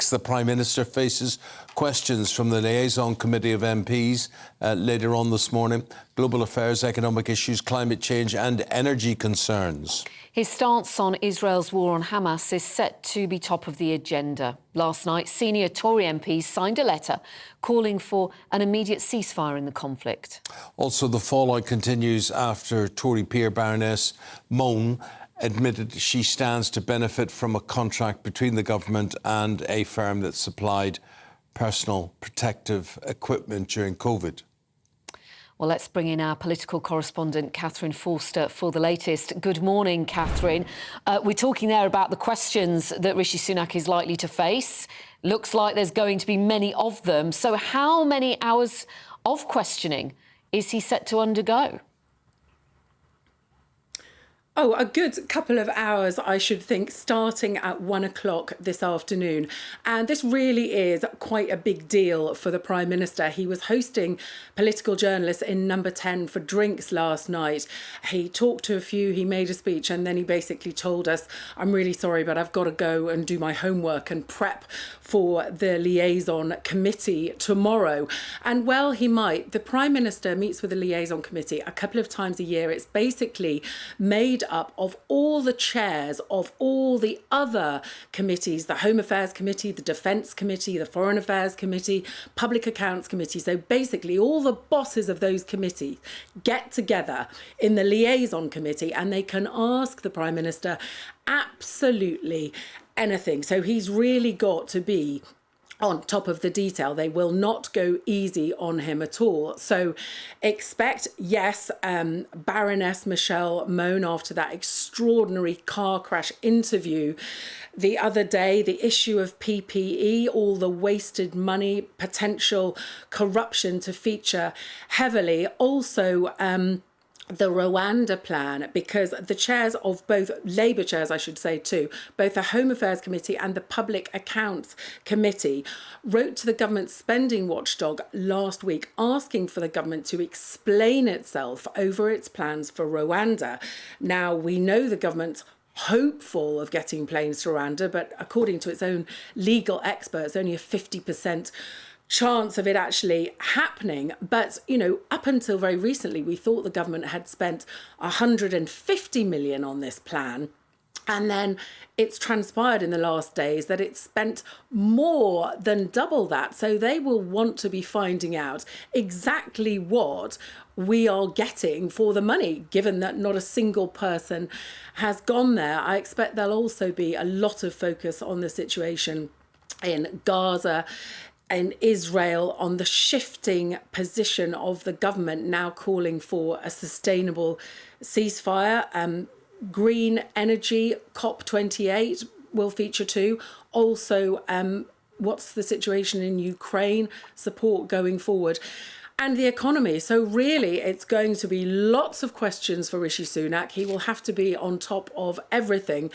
6. The Prime Minister faces questions from the Liason Committee of MPs later on this morning. Global affairs, economic issues, climate change and energy concerns. His stance on Israel's war on Hamas is set to be top of the agenda. Last night, senior Tory MPs signed a letter calling for an immediate ceasefire in the conflict. Also, the fallout continues after Tory peer Baroness Mone admitted she stands to benefit from a contract between the government and a firm that supplied personal protective equipment during COVID. Well, let's bring in our political correspondent, Katherine Forster, for the latest. Good morning, Katherine. We're talking there about the questions that Rishi Sunak is likely to face. Looks like there's going to be many of them. So how many hours of questioning is he set to undergo? Oh, a good couple of hours, I should think, starting at 1 o'clock this afternoon. And this really is quite a big deal for the Prime Minister. He was hosting political journalists in Number 10 for drinks last night. He talked to a few, he made a speech, and then he basically told us, I'm really sorry, but I've got to go and do my homework and prep for the Liaison Committee tomorrow. And well, he might. The Prime Minister meets with the Liaison Committee a couple of times a year. It's basically made up of all the chairs of all the other committees, the Home Affairs Committee, the Defence Committee, the Foreign Affairs Committee, Public Accounts Committee. So basically all the bosses of those committees get together in the Liaison Committee and they can ask the Prime Minister absolutely anything. So he's really got to be on top of the detail. They will not go easy on him at all. So expect, yes, Baroness Michelle Mone, after that extraordinary car crash interview the other day, the issue of PPE, all the wasted money, potential corruption to feature heavily. Also, the Rwanda plan, because the chairs of both, Labour chairs I should say too, both the Home Affairs Committee and the Public Accounts Committee wrote to the government spending watchdog last week asking for the government to explain itself over its plans for Rwanda. Now, we know the government's hopeful of getting planes to Rwanda, but according to its own legal experts, only a 50% chance of it actually happening. But, you know, up until very recently, we thought the government had spent 150 million on this plan. And then it's transpired in the last days that it's spent more than double that. So they will want to be finding out exactly what we are getting for the money, given that not a single person has gone there. I expect there'll also be a lot of focus on the situation in Gaza, in Israel, on the shifting position of the government now calling for a sustainable ceasefire. Green energy, COP28 will feature too. Also, what's the situation in Ukraine, support going forward, and the economy. So really, it's going to be lots of questions for Rishi Sunak. He will have to be on top of everything,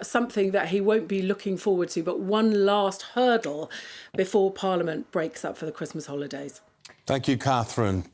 something that he won't be looking forward to, but one last hurdle before Parliament breaks up for the Christmas holidays. Thank you, Katherine.